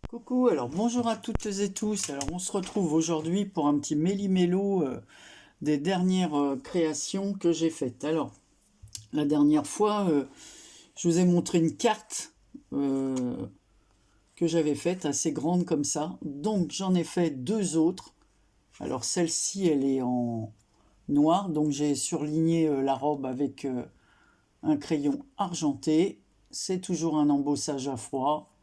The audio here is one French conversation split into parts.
Coucou, alors bonjour à toutes et tous. Alors on se retrouve aujourd'hui pour un petit méli-mélo des dernières créations que j'ai faites. Alors la dernière fois, je vous ai montré une carte que j'avais faite assez grande comme ça. Donc j'en ai fait deux autres. Alors celle-ci, elle est en noir, donc j'ai surligné la robe avec un crayon argenté. C'est toujours un embossage à froid.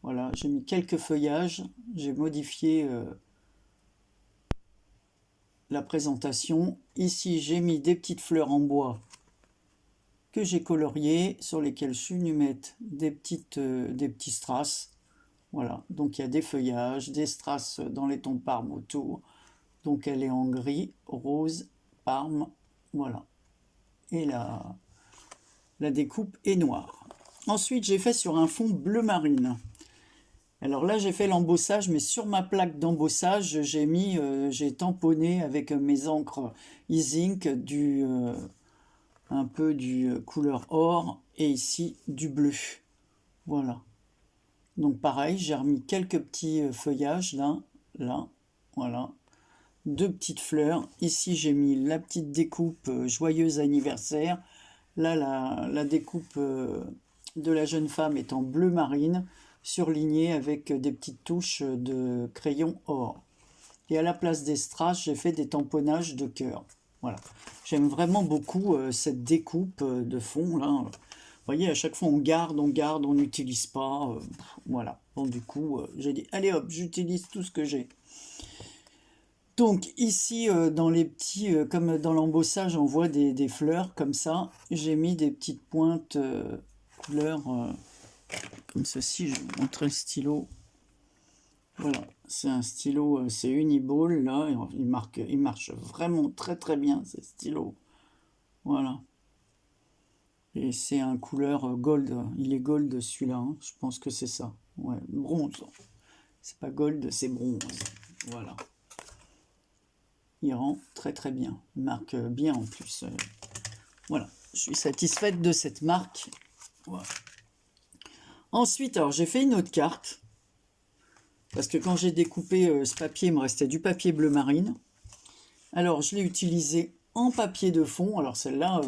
Voilà, j'ai mis quelques feuillages, j'ai modifié la présentation. Ici, j'ai mis des petites fleurs en bois que j'ai coloriées, sur lesquelles je suis venu mettre des petits strass. Voilà, donc il y a des feuillages, des strass dans les tons de parme autour. Donc elle est en gris, rose, parme, voilà. Et la découpe est noire. Ensuite, j'ai fait sur un fond bleu marine. Alors là, j'ai fait l'embossage, mais sur ma plaque d'embossage, j'ai tamponné avec mes encres e-zinc un peu du couleur or et ici du bleu. Voilà. Donc pareil, j'ai remis quelques petits feuillages là, voilà. Deux petites fleurs. Ici, j'ai mis la petite découpe joyeux anniversaire. Là, la découpe de la jeune femme est en bleu marine, surlignée avec des petites touches de crayon or. Et à la place des strass, j'ai fait des tamponnages de cœur. Voilà. J'aime vraiment beaucoup cette découpe de fond là. Vous voyez, à chaque fois on garde, on n'utilise pas. Voilà. Bon, du coup, j'ai dit, allez hop, j'utilise tout ce que j'ai. Donc ici, dans les petits, comme dans l'embossage, on voit des fleurs comme ça. J'ai mis des petites pointes couleur comme ceci. Je vais vous montrer le stylo. Voilà, c'est un stylo, c'est Uniball là. Il marche vraiment très très bien ces stylos. Voilà. Et c'est un couleur gold. Il est gold celui-là, hein. Je pense que c'est ça. Ouais, bronze. C'est pas gold, c'est bronze. Voilà. Il rend très très bien. Il marque bien en plus. Voilà, je suis satisfaite de cette marque. Voilà. Ensuite, alors j'ai fait une autre carte. Parce que quand j'ai découpé ce papier, il me restait du papier bleu marine. Alors je l'ai utilisé en papier de fond. Alors celle-là,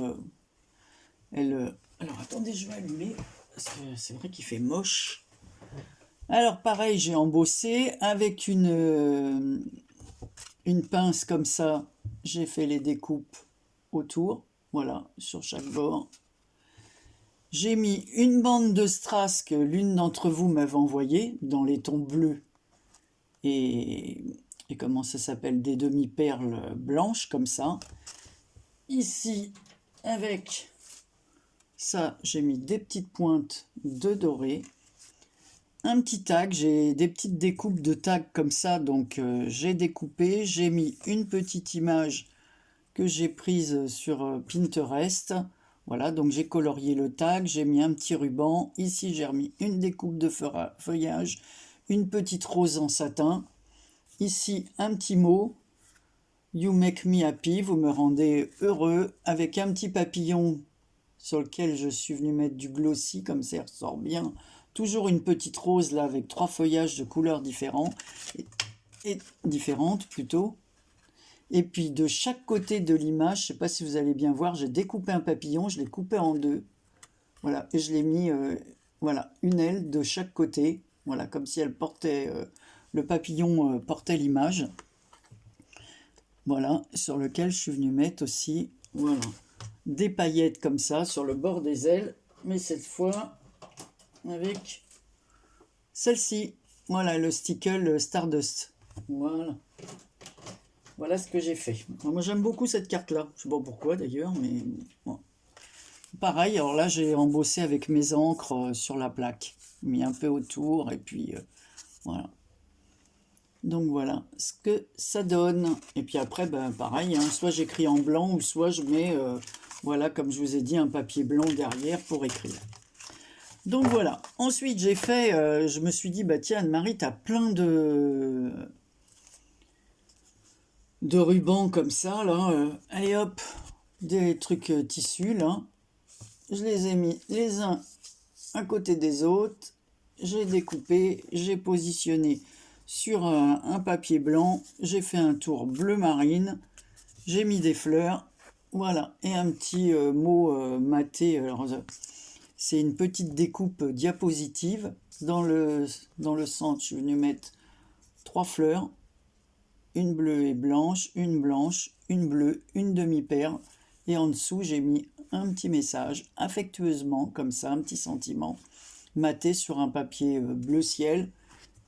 alors attendez, je vais allumer. Parce que c'est vrai qu'il fait moche. Alors pareil, j'ai embossé avec une pince comme ça. J'ai fait les découpes autour. Voilà, sur chaque bord. J'ai mis une bande de strass que l'une d'entre vous m'avait envoyée dans les tons bleus et comment ça s'appelle, des demi-perles blanches comme ça. Ici, avec ça, j'ai mis des petites pointes de doré. Un petit tag, j'ai des petites découpes de tags comme ça, donc j'ai découpé. J'ai mis une petite image que j'ai prise sur Pinterest. Voilà, donc j'ai colorié le tag, j'ai mis un petit ruban. Ici, j'ai remis une découpe de feuillage, une petite rose en satin. Ici, un petit mot. You make me happy, vous me rendez heureux, avec un petit papillon sur lequel je suis venu mettre du glossy, comme ça il ressort bien. Toujours une petite rose là, avec trois feuillages de couleurs différentes, et différentes plutôt. Et puis de chaque côté de l'image, je ne sais pas si vous allez bien voir, j'ai découpé un papillon, je l'ai coupé en deux. Voilà, et je l'ai mis, voilà, une aile de chaque côté. Voilà, comme si elle portait, le papillon portait l'image. Voilà, sur lequel je suis venu mettre aussi, voilà, des paillettes comme ça sur le bord des ailes, mais cette fois avec celle-ci. Voilà, le sticker Stardust. Voilà. Voilà ce que j'ai fait. Alors, moi j'aime beaucoup cette carte-là. Je sais pas pourquoi d'ailleurs, mais bon. Pareil, alors là j'ai embossé avec mes encres sur la plaque. Mis un peu autour et puis voilà. Donc voilà ce que ça donne. Et puis après, ben, pareil, hein, soit j'écris en blanc ou soit je mets, voilà, comme je vous ai dit, un papier blanc derrière pour écrire. Donc voilà. Ensuite, j'ai fait, je me suis dit, bah tiens, Anne-Marie, t'as plein de rubans comme ça, là. Allez hop, des trucs tissus, là. Je les ai mis les uns à côté des autres. j'ai découpé, j'ai positionné sur un papier blanc, j'ai fait un tour bleu marine, j'ai mis des fleurs, voilà, et un petit mot maté. Alors, c'est une petite découpe diapositive. Dans le centre, je suis venu mettre 3 fleurs, une bleue et blanche, une bleue, une demi-perle, et en dessous, j'ai mis un petit message, affectueusement, comme ça, un petit sentiment, maté sur un papier bleu ciel,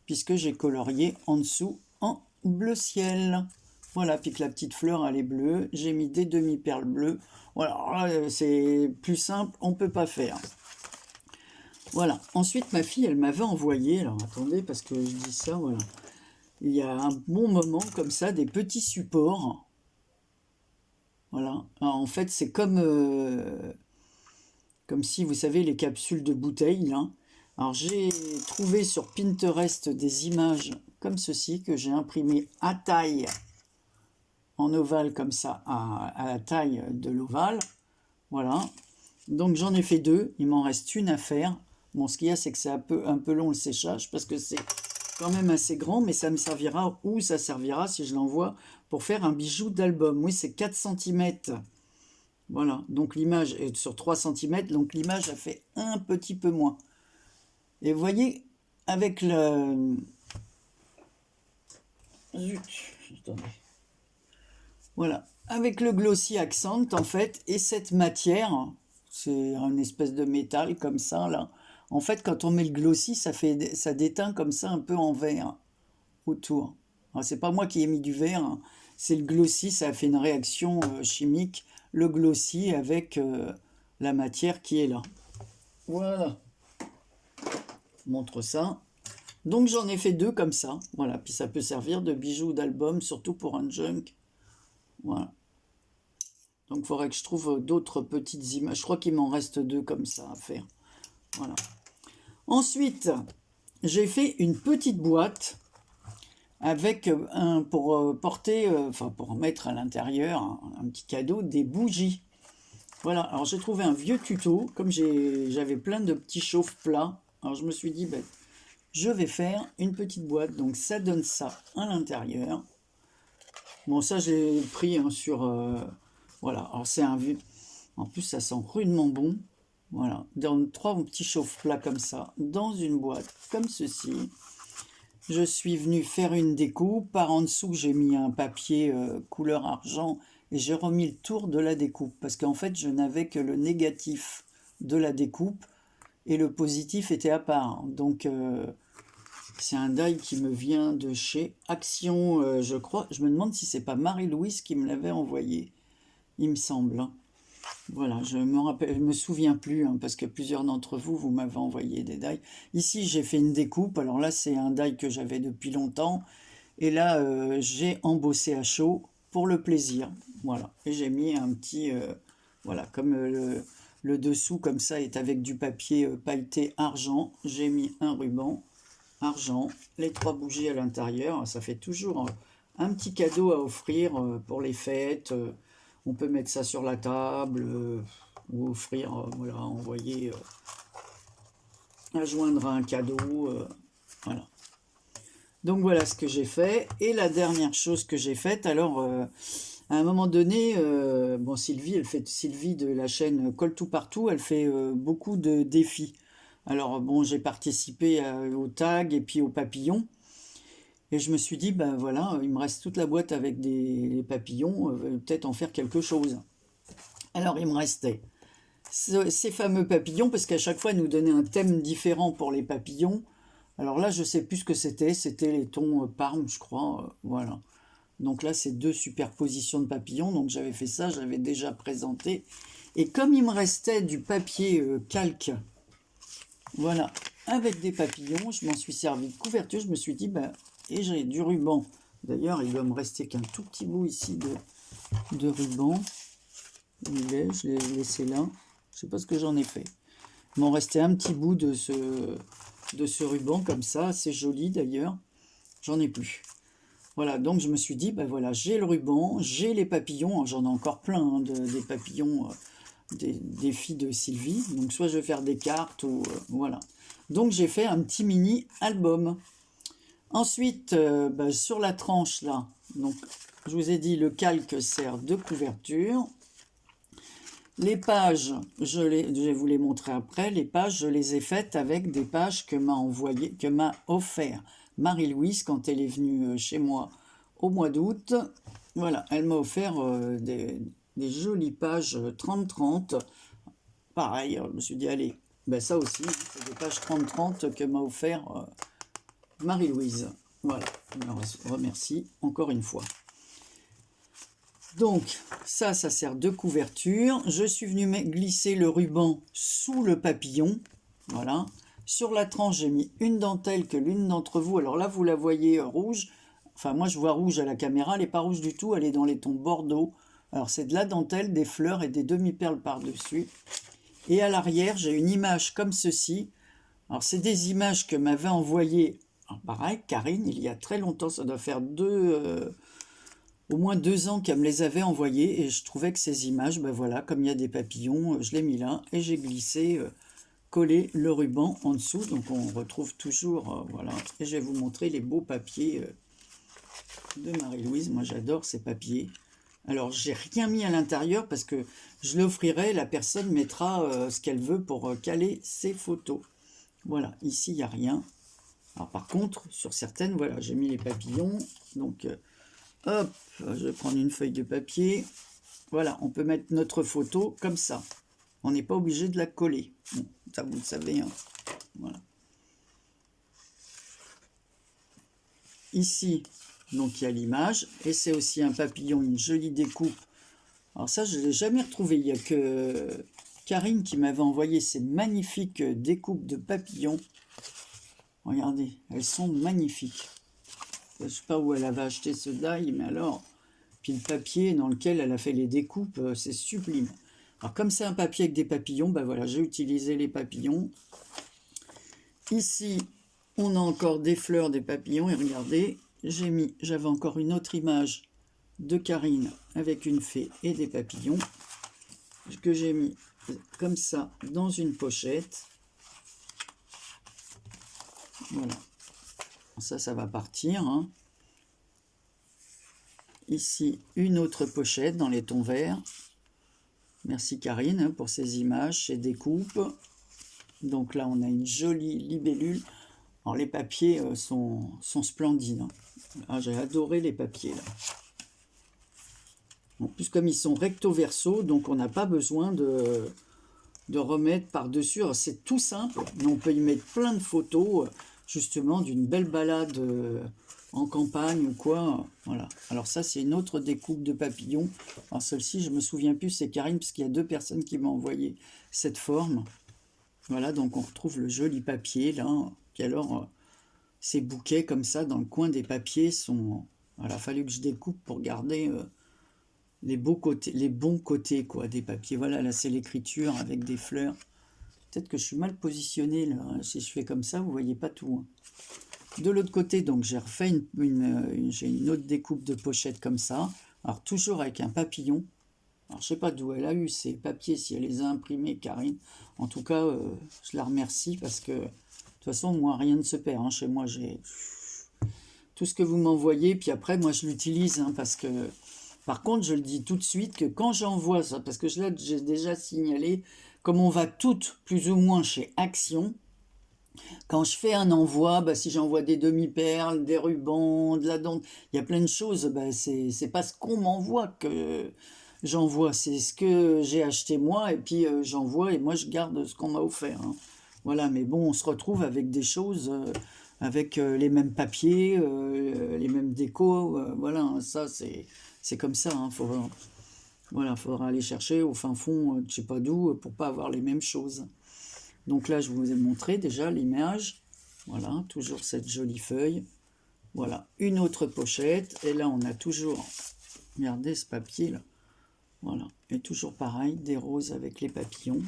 puisque j'ai colorié en dessous en bleu ciel. Voilà, puis que la petite fleur, elle est bleue. J'ai mis des demi-perles bleues. Voilà, c'est plus simple, on ne peut pas faire. Voilà. Ensuite, ma fille, elle m'avait envoyé, alors attendez, parce que je dis ça, voilà. Il y a un bon moment, comme ça, des petits supports. Voilà. Alors, en fait, c'est comme si, vous savez, les capsules de bouteilles, là. Alors, j'ai trouvé sur Pinterest des images comme ceci, que j'ai imprimées à taille, en ovale, comme ça, à la taille de l'ovale. Voilà. Donc, j'en ai fait 2. Il m'en reste une à faire. Bon, ce qu'il y a, c'est que c'est un peu long le séchage, parce que c'est quand même assez grand, mais ça me servira, ou ça servira, si je l'envoie, pour faire un bijou d'album. Oui, c'est 4 cm. Voilà, donc l'image est sur 3 cm, donc l'image a fait un petit peu moins. Et vous voyez, avec le... Zut, attendez. Voilà, avec le Glossy Accent, en fait, et cette matière, c'est une espèce de métal comme ça, là. En fait, quand on met le glossy, ça déteint comme ça un peu en vert autour. C'est pas moi qui ai mis du vert, hein. C'est le glossy, ça a fait une réaction chimique, le glossy avec la matière qui est là. Voilà. Je montre ça. Donc j'en ai fait 2 comme ça. Voilà, puis ça peut servir de bijoux d'album, surtout pour un junk. Voilà. Donc il faudrait que je trouve d'autres petites images. Je crois qu'il m'en reste 2 comme ça à faire. Voilà. Ensuite, j'ai fait une petite boîte avec pour porter, pour mettre à l'intérieur un petit cadeau, des bougies. Voilà, alors j'ai trouvé un vieux tuto, comme j'avais plein de petits chauffe-plats. Alors je me suis dit, je vais faire une petite boîte, donc ça donne ça à l'intérieur. Bon, ça j'ai pris sur... voilà, alors c'est un vieux... En plus, ça sent rudement bon. Voilà, dans 3 petits chauffe-plats comme ça, dans une boîte comme ceci. Je suis venu faire une découpe. Par en dessous, j'ai mis un papier couleur argent et j'ai remis le tour de la découpe. Parce qu'en fait, je n'avais que le négatif de la découpe et le positif était à part. Donc, c'est un die qui me vient de chez Action, je crois. Je me demande si c'est pas Marie-Louise qui me l'avait envoyé. Il me semble, hein. Voilà, je me souviens plus, hein, parce que plusieurs d'entre vous, vous m'avez envoyé des die. Ici, j'ai fait une découpe. Alors là, c'est un die que j'avais depuis longtemps. Et là, j'ai embossé à chaud pour le plaisir. Voilà, et j'ai mis un petit... voilà, comme le dessous, comme ça, est avec du papier pailleté argent. J'ai mis un ruban argent, les 3 bougies à l'intérieur. Ça fait toujours un petit cadeau à offrir pour les fêtes. On peut mettre ça sur la table ou offrir, voilà, envoyer, à joindre à un cadeau. Voilà. Donc voilà ce que j'ai fait. Et la dernière chose que j'ai faite, alors à un moment donné, bon, Sylvie de la chaîne Colle tout partout, elle fait beaucoup de défis. Alors bon, j'ai participé au tag et puis au papillon. Et je me suis dit, voilà, il me reste toute la boîte avec des papillons, peut-être en faire quelque chose. Alors il me restait ces fameux papillons, parce qu'à chaque fois, ils nous donnaient un thème différent pour les papillons. Alors là, je ne sais plus ce que c'était les tons Parme, je crois, voilà. Donc là, c'est 2 superpositions de papillons, donc j'avais fait ça, j'avais déjà présenté. Et comme il me restait du papier calque, voilà, avec des papillons, je m'en suis servi de couverture, je me suis dit, et j'ai du ruban. D'ailleurs, il doit me rester qu'un tout petit bout ici de ruban. Je l'ai laissé là. Je ne sais pas ce que j'en ai fait. Il m'en restait un petit bout de ce ruban comme ça. C'est joli d'ailleurs. J'en ai plus. Voilà, donc je me suis dit, voilà, j'ai le ruban, j'ai les papillons. J'en ai encore plein, hein, des papillons des filles de Sylvie. Donc soit je vais faire des cartes ou... voilà. Donc j'ai fait un petit mini album. Ensuite, sur la tranche là, donc je vous ai dit le calque sert de couverture. Les pages, je vais vous les montrer après. Les pages, je les ai faites avec des pages que m'a offert Marie-Louise quand elle est venue chez moi au mois d'août. Voilà, elle m'a offert des jolies pages 30-30. Pareil, je me suis dit, allez, ça aussi, c'est des pages 30-30 que m'a offert Marie-Louise. Voilà, je la remercie encore une fois. Donc, ça sert de couverture. Je suis venu glisser le ruban sous le papillon. Voilà. Sur la tranche, j'ai mis une dentelle que l'une d'entre vous, alors là, vous la voyez rouge. Enfin, moi, je vois rouge à la caméra. Elle n'est pas rouge du tout. Elle est dans les tons bordeaux. Alors, c'est de la dentelle, des fleurs et des demi-perles par-dessus. Et à l'arrière, j'ai une image comme ceci. Alors, c'est des images que m'avait envoyées, pareil, Karine, il y a très longtemps. Ça doit faire au moins 2 ans qu'elle me les avait envoyées. Et je trouvais que ces images, voilà, comme il y a des papillons, je l'ai mis là. Et j'ai glissé, collé le ruban en dessous. Donc, on retrouve toujours, voilà. Et je vais vous montrer les beaux papiers de Marie-Louise. Moi, j'adore ces papiers. Alors, j'ai rien mis à l'intérieur parce que je l'offrirai, la personne mettra ce qu'elle veut pour caler ses photos. Voilà, ici, il n'y a rien. Alors, par contre, sur certaines, voilà, j'ai mis les papillons. Donc, hop, je vais prendre une feuille de papier. Voilà, on peut mettre notre photo comme ça. On n'est pas obligé de la coller. Bon, ça, vous le savez, hein. Voilà. Ici, donc il y a l'image, et c'est aussi un papillon, une jolie découpe. Alors ça, je ne l'ai jamais retrouvé. Il n'y a que Karine qui m'avait envoyé ces magnifiques découpes de papillons. Regardez, elles sont magnifiques. Je ne sais pas où elle avait acheté ce die, mais alors... Puis le papier dans lequel elle a fait les découpes, c'est sublime. Alors comme c'est un papier avec des papillons, voilà, j'ai utilisé les papillons. Ici, on a encore des fleurs, des papillons, et regardez, j'avais encore une autre image de Karine avec une fée et des papillons que j'ai mis comme ça dans une pochette. Voilà, ça va partir, hein. Ici, une autre pochette dans les tons verts. Merci Karine pour ces images, ces découpes. Donc là, on a une jolie libellule. Alors les papiers sont splendides, hein. Ah, j'ai adoré les papiers là. En plus, comme ils sont recto verso, donc on n'a pas besoin de remettre par-dessus. C'est tout simple, mais on peut y mettre plein de photos, justement, d'une belle balade en campagne ou quoi. Voilà. Alors ça, c'est une autre découpe de papillons. Alors celle-ci, je me souviens plus, c'est Karine, parce qu'il y a 2 personnes qui m'ont envoyé cette forme. Voilà, donc on retrouve le joli papier là. Puis alors, ces bouquets comme ça, dans le coin des papiers, sont... Voilà, il a fallu que je découpe pour garder les bons côtés quoi, des papiers. Voilà, là c'est l'écriture avec des fleurs. Peut-être que je suis mal positionné là. Si je fais comme ça, vous voyez pas tout, hein. De l'autre côté, donc j'ai refait j'ai une autre découpe de pochette comme ça. Alors toujours avec un papillon. Alors je sais pas d'où elle a eu ces papiers, si elle les a imprimés, Karine. En tout cas, je la remercie parce que de toute façon, moi, rien ne se perd, hein. Chez moi, j'ai tout ce que vous m'envoyez. Puis après, moi, je l'utilise, hein, parce que... Par contre, je le dis tout de suite que quand j'envoie ça, parce que là, j'ai déjà signalé, comme on va toutes plus ou moins chez Action, quand je fais un envoi, si j'envoie des demi-perles, des rubans, de la dent, il y a plein de choses, c'est pas ce qu'on m'envoie que j'envoie, c'est ce que j'ai acheté moi, et puis j'envoie, et moi je garde ce qu'on m'a offert, hein. Voilà, mais bon, on se retrouve avec des choses, avec les mêmes papiers, les mêmes décos, voilà, hein, ça c'est comme ça, hein, voilà, faudra aller chercher au fin fond, je sais pas d'où, pour pas avoir les mêmes choses. Donc là, je vous ai montré déjà l'image. Voilà, toujours cette jolie feuille. Voilà, une autre pochette. Et là, on a toujours, regardez ce papier là. Voilà, et toujours pareil, des roses avec les papillons.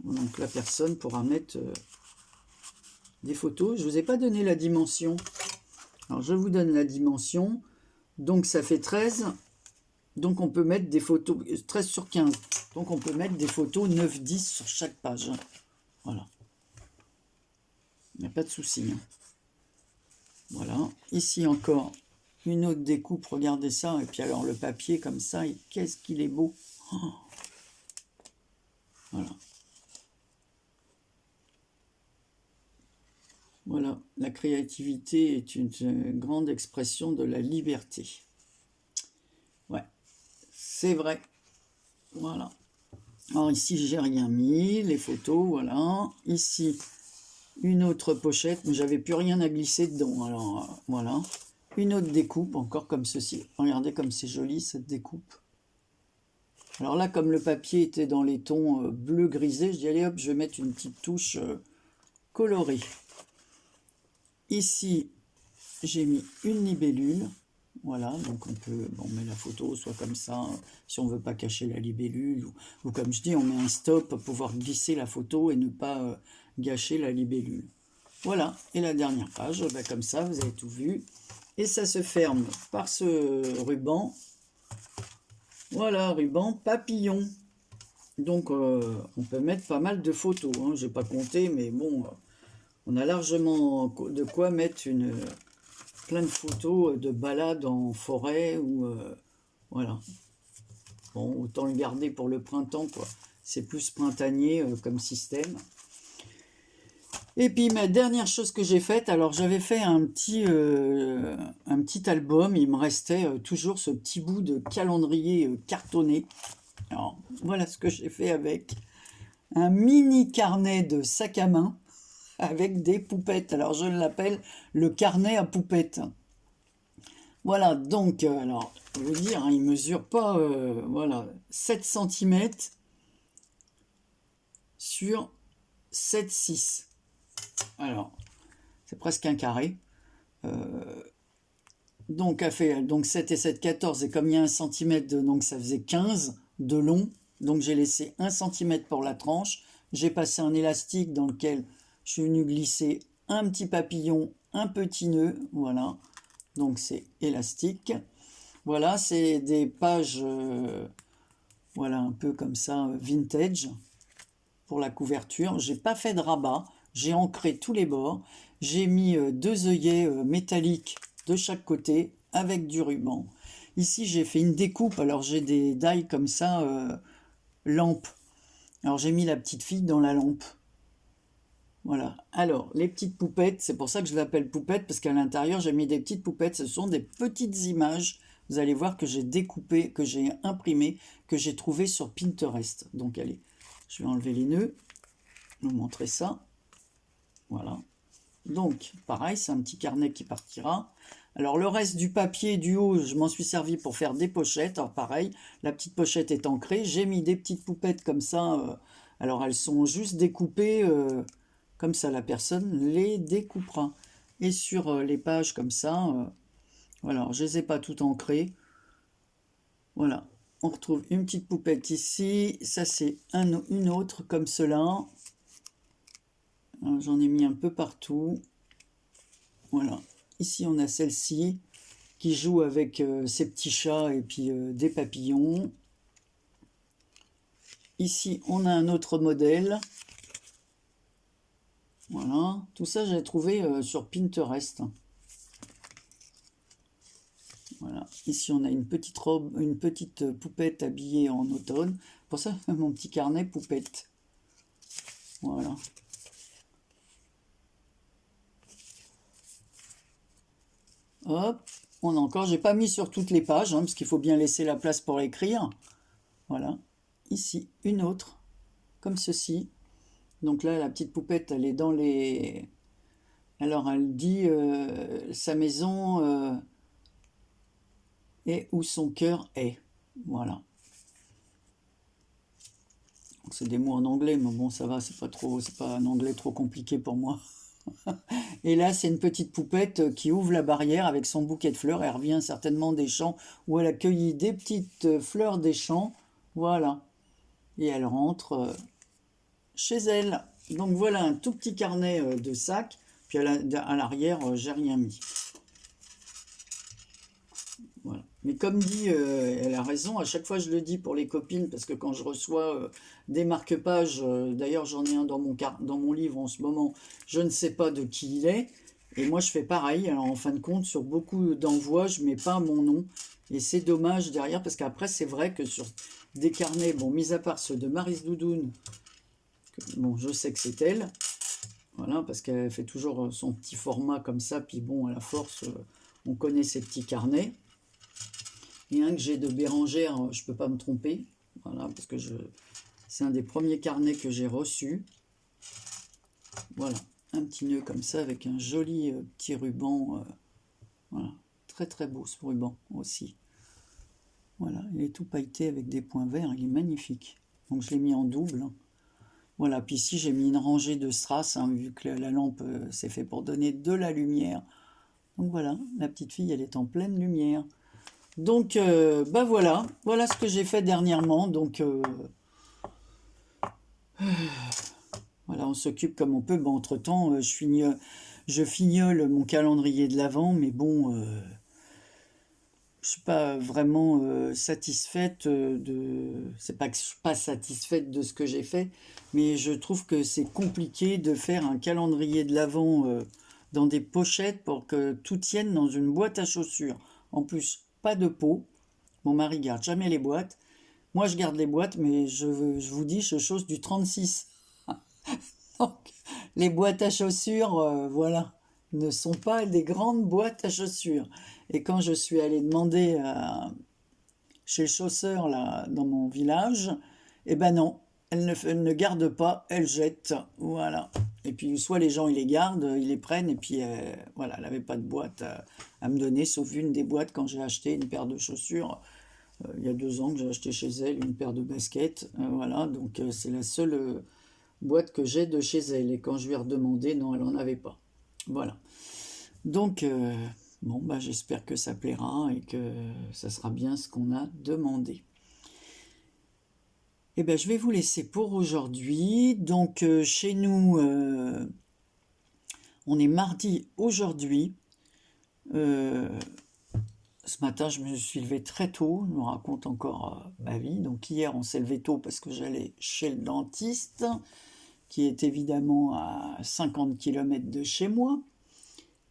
Donc la personne pourra mettre des photos. Je ne vous ai pas donné la dimension. Alors je vous donne la dimension. Donc ça fait 13. Donc on peut mettre des photos, 13 sur 15. Donc on peut mettre des photos 9-10 sur chaque page. Voilà. Il n'y a pas de souci. Hein. Voilà. Ici encore, une autre découpe. Regardez ça. Et puis alors, le papier comme ça, qu'est-ce qu'il est beau. Oh. Voilà. Voilà. La créativité est une grande expression de la liberté. Ouais. C'est vrai. Voilà. Alors ici, j'ai rien mis. Les photos, voilà. Ici, une autre pochette, mais j'avais plus rien à glisser dedans. Alors, voilà. Une autre découpe, encore comme ceci. Regardez comme c'est joli, cette découpe. Alors là, comme le papier était dans les tons bleu grisé, je dis, allez hop, je vais mettre une petite touche colorée. Ici, j'ai mis une libellule. Voilà, donc on met la photo soit comme ça, si on ne veut pas cacher la libellule, ou comme je dis, on met un stop pour pouvoir glisser la photo et ne pas gâcher la libellule. Voilà, et la dernière page, ben comme ça, vous avez tout vu. Et ça se ferme par ce ruban. Voilà, ruban papillon. Donc, on peut mettre pas mal de photos. Hein. Je n'ai pas compté, mais bon, on a largement de quoi mettre plein de photos de balades en forêt. Ou voilà. Bon, autant le garder pour le printemps, quoi. C'est plus printanier comme système. Et puis ma dernière chose que j'ai faite, alors j'avais fait un petit album, il me restait toujours ce petit bout de calendrier cartonné. Alors voilà ce que j'ai fait avec un mini carnet de sac à main avec des poupettes. Alors je l'appelle le carnet à poupettes. Voilà, donc, alors, je vais vous dire, hein, il ne mesure pas, voilà, 7 cm sur 7,6. Alors, c'est presque un carré. Donc, 7 et 7, 14. Et comme il y a 1 cm, donc ça faisait 15 de long. Donc, j'ai laissé 1 cm pour la tranche. J'ai passé un élastique dans lequel je suis venu glisser un petit papillon, un petit nœud. Voilà. Donc, c'est élastique. Voilà, c'est des pages, voilà, un peu comme ça, vintage pour la couverture. J'ai pas fait de rabat. J'ai ancré tous les bords. J'ai mis 2 œillets métalliques de chaque côté avec du ruban. Ici, j'ai fait une découpe. Alors, j'ai des die comme ça, lampe. Alors, j'ai mis la petite fille dans la lampe. Voilà. Alors, les petites poupettes, c'est pour ça que je l'appelle poupette, parce qu'à l'intérieur, j'ai mis des petites poupettes. Ce sont des petites images. Vous allez voir que j'ai découpé, que j'ai imprimé, que j'ai trouvé sur Pinterest. Donc, allez, je vais enlever les nœuds, vous montrer ça. Voilà. Donc, pareil, c'est un petit carnet qui partira. Alors, le reste du papier du haut, je m'en suis servi pour faire des pochettes. Alors, pareil, la petite pochette est ancrée. J'ai mis des petites poupettes comme ça. Alors, elles sont juste découpées. Comme ça, la personne les découpera. Et sur les pages comme ça, voilà, je ne les ai pas toutes ancrées. Voilà, on retrouve une petite poupette ici. Ça, c'est une autre comme cela. J'en ai mis un peu partout. Voilà. Ici, on a celle-ci qui joue avec ses petits chats et puis des papillons. Ici, on a un autre modèle. Voilà. Tout ça, j'ai trouvé sur Pinterest. Voilà. Ici, on a une petite robe, une petite poupette habillée en automne. Pour ça, mon petit carnet poupette. Voilà. Hop, on a encore, j'ai pas mis sur toutes les pages, hein, parce qu'il faut bien laisser la place pour écrire. Voilà, ici, une autre, comme ceci. Donc là, la petite poupette, elle est dans les... Alors, elle dit sa maison est où son cœur est. Voilà. C'est des mots en anglais, mais bon, ça va, c'est pas un anglais trop compliqué pour moi. Et là, c'est une petite poupette qui ouvre la barrière avec son bouquet de fleurs. Elle revient certainement des champs où elle a cueilli des petites fleurs des champs. Voilà. Et elle rentre chez elle. Donc voilà un tout petit carnet de sac. Puis à l'arrière, j'ai rien mis. Voilà. Mais comme dit, elle a raison, à chaque fois je le dis pour les copines, parce que quand je reçois des marque-pages, d'ailleurs j'en ai un dans mon livre en ce moment, je ne sais pas de qui il est, et moi je fais pareil, alors en fin de compte, sur beaucoup d'envois, je mets pas mon nom, et c'est dommage derrière, parce qu'après c'est vrai que sur des carnets, bon, mis à part ceux de Maryse Doudoune, bon, je sais que c'est elle, voilà, parce qu'elle fait toujours son petit format comme ça, puis bon, à la force, on connaît ses petits carnets. Et un que j'ai de Bérangère, je peux pas me tromper, voilà, parce que c'est un des premiers carnets que j'ai reçu. Voilà, un petit nœud comme ça avec un joli petit ruban, voilà, très très beau ce ruban aussi. Voilà, il est tout pailleté avec des points verts, il est magnifique. Donc je l'ai mis en double. Voilà, puis ici j'ai mis une rangée de strass, hein, vu que la lampe c'est fait pour donner de la lumière. Donc voilà, la petite fille elle est en pleine lumière. Donc bah voilà, voilà ce que j'ai fait dernièrement. Donc voilà, on s'occupe comme on peut. Bon, entre-temps, je fignole mon calendrier de l'Avent, mais bon, je suis pas vraiment satisfaite de. C'est pas que je suis pas satisfaite de ce que j'ai fait, mais je trouve que c'est compliqué de faire un calendrier de l'Avent dans des pochettes pour que tout tienne dans une boîte à chaussures. En plus, pas de pot. Mon mari garde jamais les boîtes. Moi, je garde les boîtes, mais je vous dis, je chausse du 36. Donc, les boîtes à chaussures, voilà, ne sont pas des grandes boîtes à chaussures. Et quand je suis allée demander chez le chausseur là, dans mon village, eh ben non, elle ne garde pas, elle jette. Voilà. Et puis, soit les gens, ils les gardent, ils les prennent, et puis, voilà, elle n'avait pas de boîte à me donner, sauf une des boîtes quand j'ai acheté une paire de chaussures. Il y a 2 ans que j'ai acheté chez elle une paire de baskets. Voilà, donc c'est la seule boîte que j'ai de chez elle. Et quand je lui ai redemandé, non, elle n'en avait pas. Voilà. Donc, bon, bah, j'espère que ça plaira et que ça sera bien ce qu'on a demandé. Eh bien, je vais vous laisser pour aujourd'hui. Donc, chez nous, on est mardi aujourd'hui. Ce matin, je me suis levé très tôt, je me raconte encore ma vie. Donc hier, on s'est levé tôt parce que j'allais chez le dentiste, qui est évidemment à 50 km de chez moi.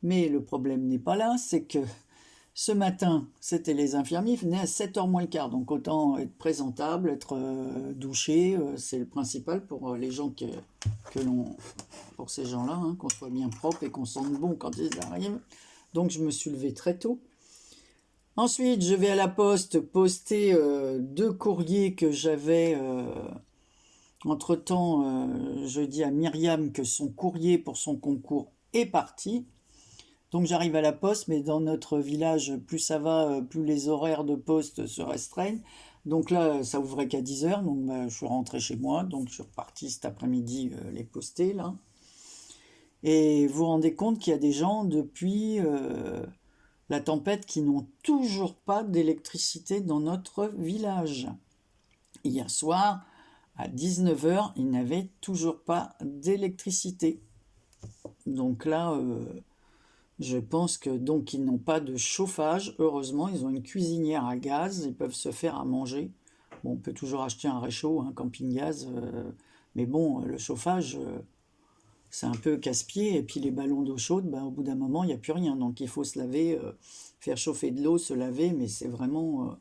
Mais le problème n'est pas là, c'est que ce matin, c'était les infirmiers, ils venaient à 7h moins le quart. Donc autant être présentable, être douché, c'est le principal pour les gens pour ces gens-là, hein, qu'on soit bien propre et qu'on sente bon quand ils arrivent. Donc je me suis levé très tôt. Ensuite, je vais à la poste poster 2 courriers que j'avais. Entre-temps, je dis à Myriam que son courrier pour son concours est parti. Donc j'arrive à la poste, mais dans notre village, plus ça va, plus les horaires de poste se restreignent. Donc là, ça ouvrait qu'à 10h, donc bah, je suis rentré chez moi. Donc je suis reparti cet après-midi les poster là. Et vous vous rendez compte qu'il y a des gens depuis la tempête qui n'ont toujours pas d'électricité dans notre village. Hier soir, à 19h, ils n'avaient toujours pas d'électricité. Donc là, je pense que donc ils n'ont pas de chauffage. Heureusement, ils ont une cuisinière à gaz, ils peuvent se faire à manger. Bon, on peut toujours acheter un réchaud, un camping-gaz, mais bon, le chauffage, c'est un peu casse-pied. Et puis les ballons d'eau chaude, ben, au bout d'un moment, il n'y a plus rien. Donc il faut se laver, faire chauffer de l'eau, se laver, mais c'est vraiment...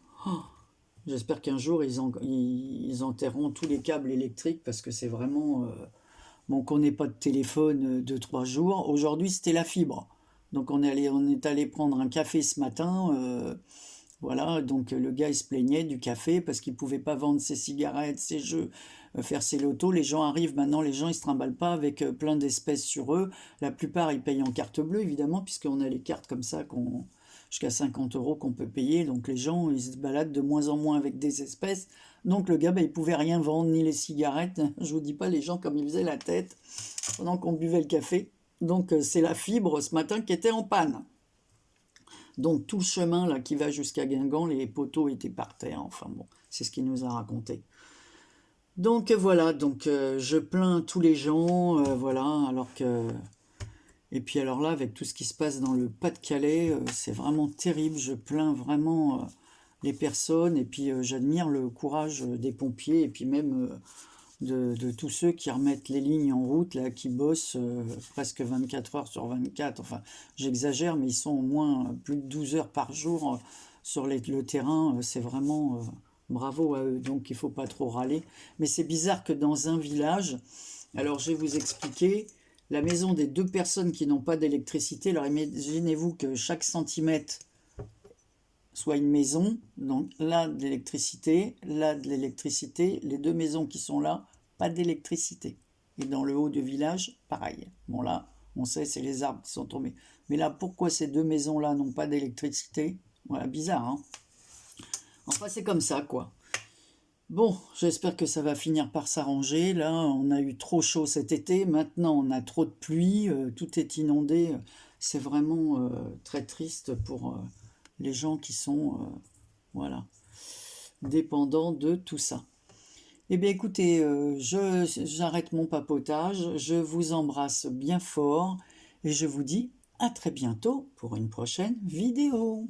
j'espère qu'un jour, ils enterreront tous les câbles électriques parce que c'est vraiment... bon, qu'on n'ait pas de téléphone 2-3 jours. Aujourd'hui, c'était la fibre. Donc on est allé prendre un café ce matin. Voilà, donc le gars il se plaignait du café parce qu'il pouvait pas vendre ses cigarettes, ses jeux, faire ses lotos. Les gens arrivent maintenant, les gens ils se trimballent pas avec plein d'espèces sur eux. La plupart ils payent en carte bleue évidemment, puisqu'on a les cartes comme ça jusqu'à 50 € qu'on peut payer. Donc les gens ils se baladent de moins en moins avec des espèces. Donc le gars il pouvait rien vendre, ni les cigarettes. Je vous dis pas les gens comme ils faisaient la tête pendant qu'on buvait le café. Donc c'est la fibre ce matin qui était en panne. Donc tout le chemin là qui va jusqu'à Guingamp, les poteaux étaient par terre. Enfin bon, c'est ce qu'il nous a raconté. Donc voilà, donc je plains tous les gens, voilà, alors que Et puis alors là, avec tout ce qui se passe dans le Pas-de-Calais, c'est vraiment terrible. Je plains vraiment les personnes et puis j'admire le courage des pompiers et puis même de tous ceux qui remettent les lignes en route, là, qui bossent presque 24 heures sur 24. Enfin, j'exagère, mais ils sont au moins plus de 12 heures par jour sur le terrain. C'est vraiment bravo à eux. Donc il faut pas trop râler. Mais c'est bizarre que dans un village, alors je vais vous expliquer, la maison des deux personnes qui n'ont pas d'électricité, alors imaginez-vous que chaque centimètre soit une maison, donc là de l'électricité, les deux maisons qui sont là, pas d'électricité. Et dans le haut du village, pareil. Bon là, on sait, c'est les arbres qui sont tombés. Mais là, pourquoi ces deux maisons-là n'ont pas d'électricité? Voilà, bizarre, hein. Enfin, c'est comme ça, quoi. Bon, j'espère que ça va finir par s'arranger. Là, on a eu trop chaud cet été. Maintenant, on a trop de pluie. Tout est inondé. C'est vraiment très triste pour les gens qui sont voilà, dépendants de tout ça. Eh bien, écoutez, j'arrête mon papotage. Je vous embrasse bien fort et je vous dis à très bientôt pour une prochaine vidéo.